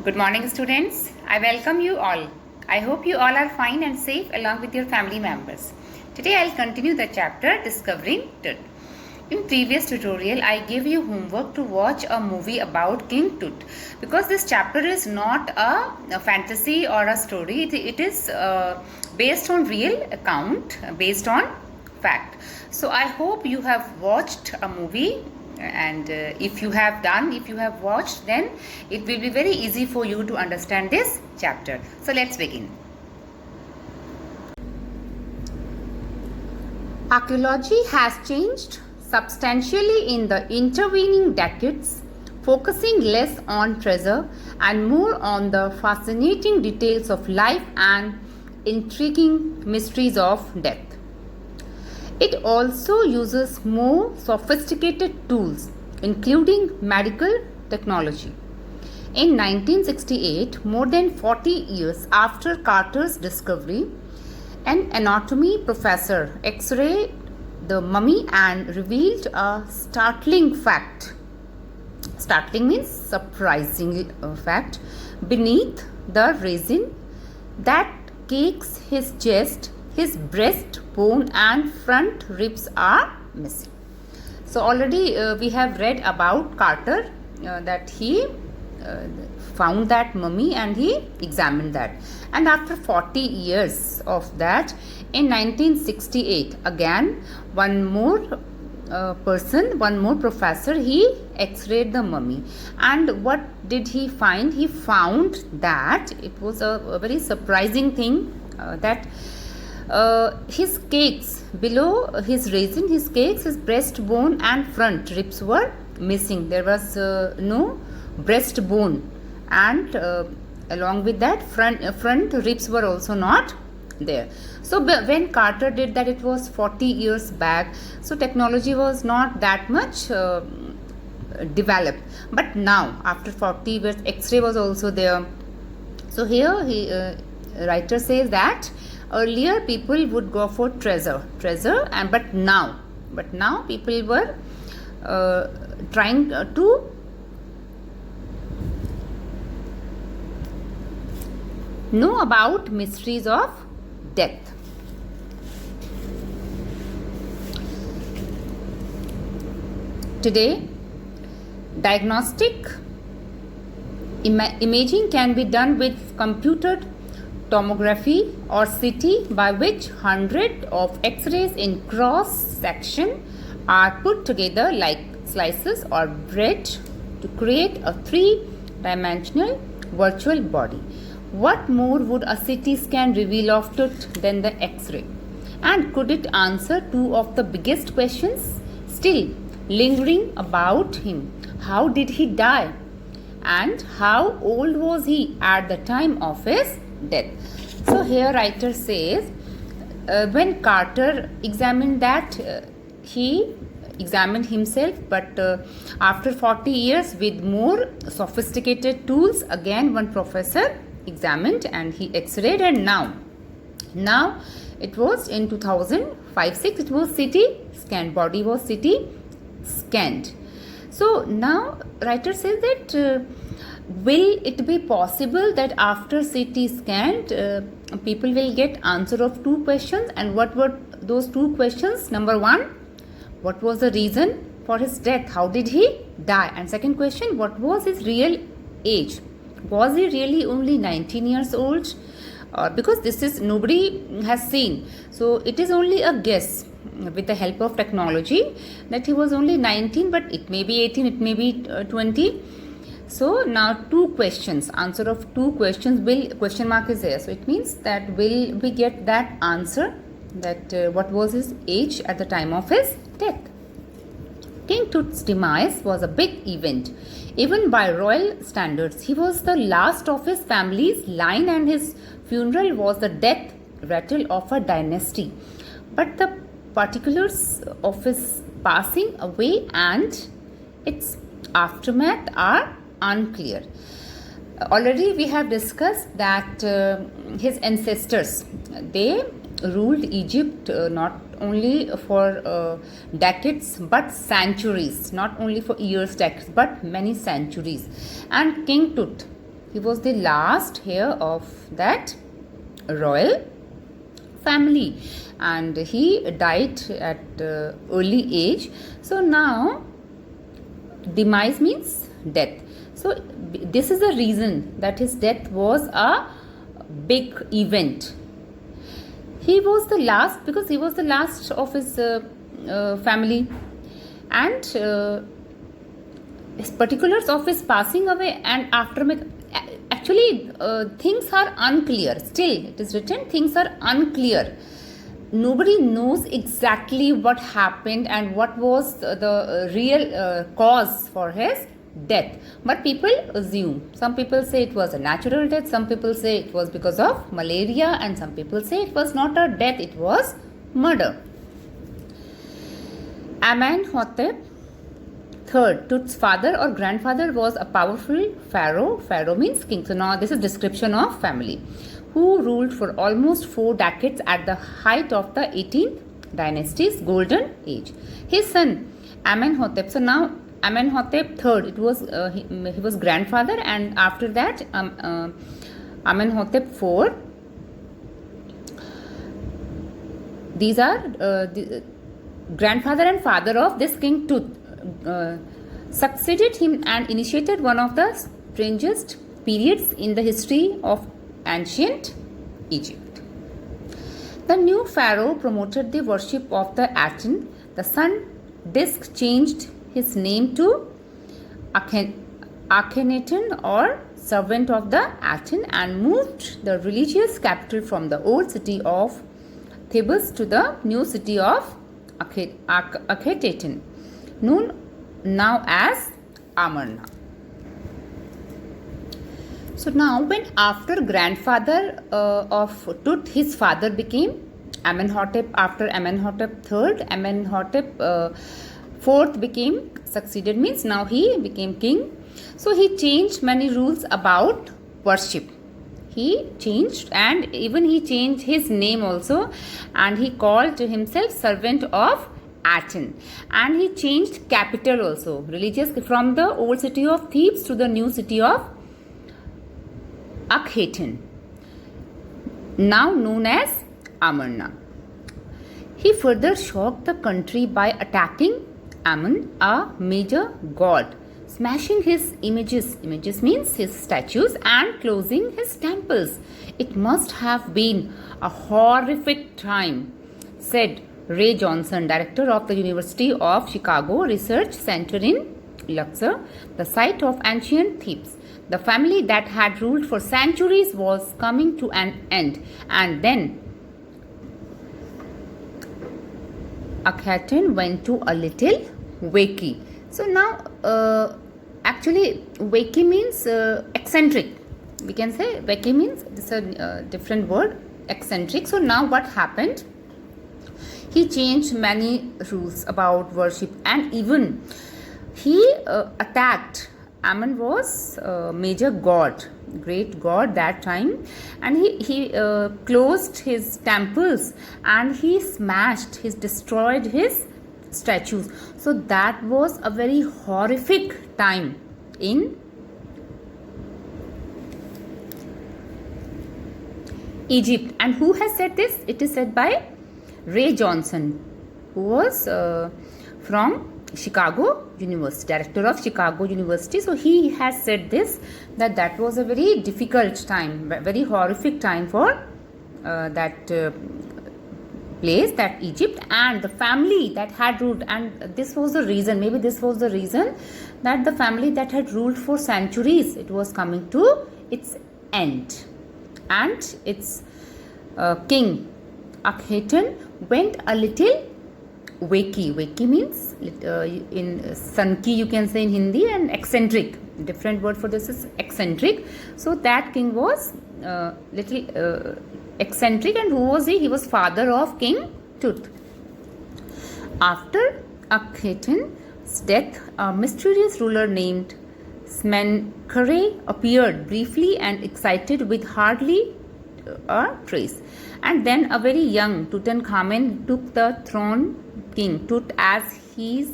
Good morning, students. I welcome you all. I hope you all are fine and safe along with your family members. Today I'll continue the chapter Discovering Tut. In previous tutorial, I gave you homework to watch a movie about King Tut because this chapter is not a fantasy or a story. It is based on real account, based on fact. So I hope you have watched a movie, and if you have watched, then it will be very easy for you to understand this chapter. So let's begin. Archaeology has changed substantially in the intervening decades, focusing less on treasure and more on the fascinating details of life and intriguing mysteries of death. It also uses more sophisticated tools, including medical technology. In 1968, more than 40 years after Carter's discovery, an anatomy professor X-rayed the mummy and revealed a startling fact. Startling means surprising fact. Beneath the resin that cakes his chest, his breastbone and front ribs are missing. So already we have read about Carter, that he found that mummy and he examined that. And after 40 years of that, in 1968, again one more professor, he x-rayed the mummy. And what did he find? He found that it was a very surprising thing, that his cakes, below his resin, his cakes, his breastbone and front ribs were missing. There was no breastbone, and along with that front ribs were also not there. So when Carter did that, it was 40 years back, so technology was not that much developed. But now after 40 years, X-ray was also there. So here he writer says that earlier people would go for treasure, and but now people were trying to know about mysteries of death. Today, diagnostic imaging can be done with computed tomography or CT, by which hundreds of X-rays in cross section are put together like slices or bread to create a three-dimensional virtual body. What more would a CT scan reveal of Tut than the X-ray? And could it answer two of the biggest questions still lingering about him? How did he die? And how old was he at the time of his death? So here writer says, when Carter examined that, he examined himself, but after 40 years with more sophisticated tools, again one professor examined and he x-rayed, and now it was in 2005-6, it was CT scanned, body was CT scanned. So now writer says that will it be possible that after CT scanned, people will get answer of two questions? And what were those two questions? Number one, what was the reason for his death? How did he die? And second question, what was his real age? Was he really only 19 years old? Because this is nobody has seen, so it is only a guess with the help of technology that he was only 19, but it may be 18, it may be 20. So now two questions, answer of two questions, will question mark is there, so it means that will we get that answer, that what was his age at the time of his death. King Tut's demise was a big event, even by royal standards. He was the last of his family's line, and his funeral was the death rattle of a dynasty. But the particulars of his passing away and its aftermath are unclear. Already we have discussed that his ancestors, they ruled Egypt not only for decades but centuries, not only for years, decades, but many centuries. And King Tut, He was the last heir of that royal family, and he died at early age. So now demise means death. So this is the reason that his death was a big event. He was the last because he was the last of his family, and his particulars of his passing away and aftermath. Actually, things are unclear. Still, it is written, things are unclear. Nobody knows exactly what happened and what was the real cause for his death. But people assume. Some people say it was a natural death. Some people say it was because of malaria. And some people say it was not a death. It was murder. Amenhotep III, Tut's father or grandfather, was a powerful pharaoh. Pharaoh means king. So now this is description of family, who ruled for almost 4 decades at the height of the 18th dynasty's golden age. His son Amenhotep. So now Amenhotep III, it was he was grandfather, and after that Amenhotep IV. These are the grandfather and father of this king Tut. Succeeded him and initiated one of the strangest periods in the history of ancient Egypt. The new pharaoh promoted the worship of the Aten. The sun disk changed his name to Akhenaten, or servant of the Aten, and moved the religious capital from the old city of Thebes to the new city of Akhetaten, known now as Amarna. So now, when after grandfather of Tut, his father became Amenhotep. After Amenhotep III, Amenhotep IV became succeeded, means now he became king. So he changed many rules about worship. He changed, and even he changed his name also, and he called to himself servant of Aten, and he changed capital also, religious, from the old city of Thebes to the new city of Akhetaten, now known as Amarna. He further shocked the country by attacking Amun, a major god, smashing his images means his statues, and closing his temples. It must have been a horrific time, said Ray Johnson, director of the University of Chicago Research Center in Luxor, the site of ancient Thebes. The family that had ruled for centuries was coming to an end, and then Akhenaten went to a little wakey. So now, actually, wakey means eccentric. We can say wakey means, it's a different word, eccentric. So now what happened? He changed many rules about worship, and even he attacked. Amun was a major god, great god that time, and he closed his temples, and he destroyed his statues. So that was a very horrific time in Egypt. And who has said this? It is said by Ray Johnson, who was from Chicago University, director of Chicago University. So he has said this, that was a very difficult time, very horrific time for that place, that Egypt, and the family that had ruled. And this was the reason, maybe this was the reason, that the family that had ruled for centuries, it was coming to its end, and its king Akhenaten went a little wakey. Wakey means in Sanki, you can say in Hindi, and eccentric. Different word for this is eccentric. So that king was little eccentric. And who was he? He was father of King Tut. After Akhenaten's death, a mysterious ruler named Smenkhare appeared briefly and excited with hardly a trace. And then a very young Tutankhamen took the throne, King Tut, as he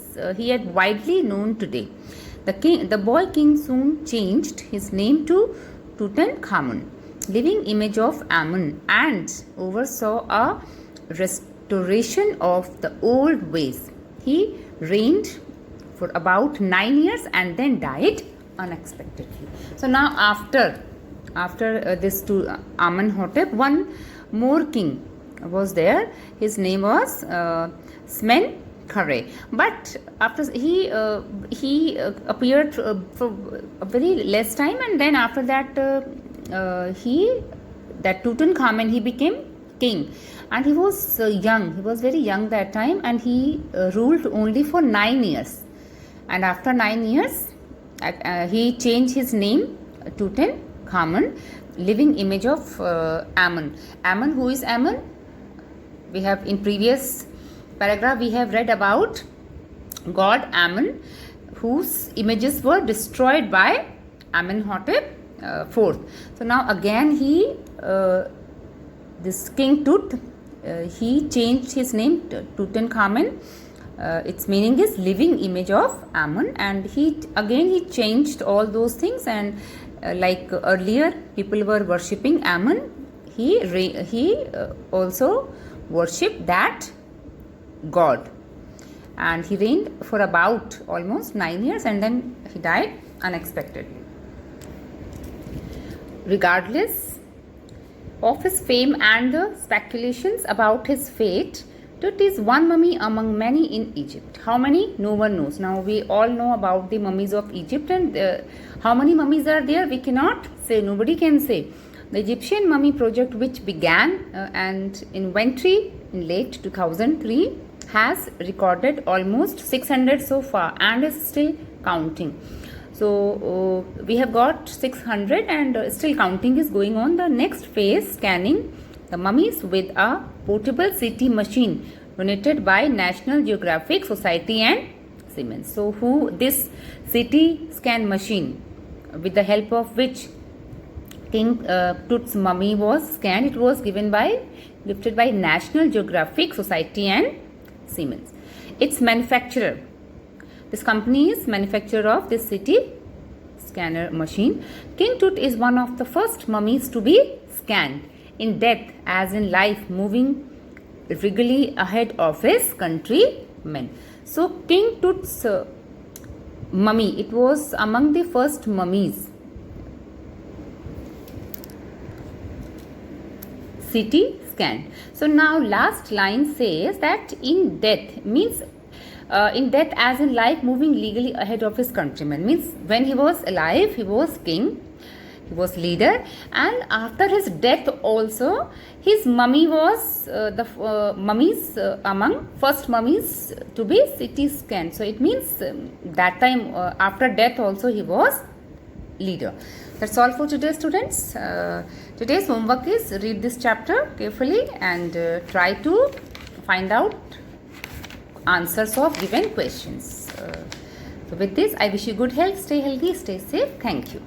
had widely known today. The boy king soon changed his name to Tutankhamun, living image of Amun, and oversaw a restoration of the old ways. He reigned for about 9 years and then died unexpectedly. So now after this to Amenhotep, one more king was there. His name was Smenkhare. But after he appeared for a very less time, and then after that that Tutankhamun, he became king, and he was young. He was very young that time, and he ruled only for 9 years. And after 9 years, he changed his name Tutankhamun, living image of Amun. Amun, who is Amun? We have in previous paragraph we have read about god Amun, whose images were destroyed by Amenhotep IV. So now again this King Tut, he changed his name to Tutankhamun. Its meaning is living image of Amun, and he changed all those things, and like earlier people were worshipping Amun, he also worshipped that god, and he reigned for about almost 9 years, and then he died unexpectedly. Regardless of his fame and the speculations about his fate, Tut is one mummy among many in Egypt. How many? No one knows. Now we all know about the mummies of Egypt, and how many mummies are there? We cannot say. Nobody can say. The Egyptian Mummy Project, which began and inventory in late 2003, has recorded almost 600 so far and is still counting. So we have got 600 and still counting is going on. The next phase, scanning the mummies with a portable CT machine donated by National Geographic Society and Siemens. So this CT scan machine, with the help of which King Tut's mummy was scanned, it was gifted by National Geographic Society and Siemens. Its manufacturer, this company is manufacturer of this CT scanner machine. King Tut is one of the first mummies to be scanned, in death as in life, moving regally ahead of his countrymen. So King Tut's mummy, it was among the first mummies. CT scanned. So now last line says that in death means in death as in life, moving legally ahead of his countrymen, means when he was alive he was king, he was leader, and after his death also his mummy was the mummies among first mummies to be CT scanned. So it means that time after death also he was leader. That's all for today, students. Today's homework is read this chapter carefully and try to find out answers of given questions. So with this, I wish you good health, stay healthy, stay safe. Thank you.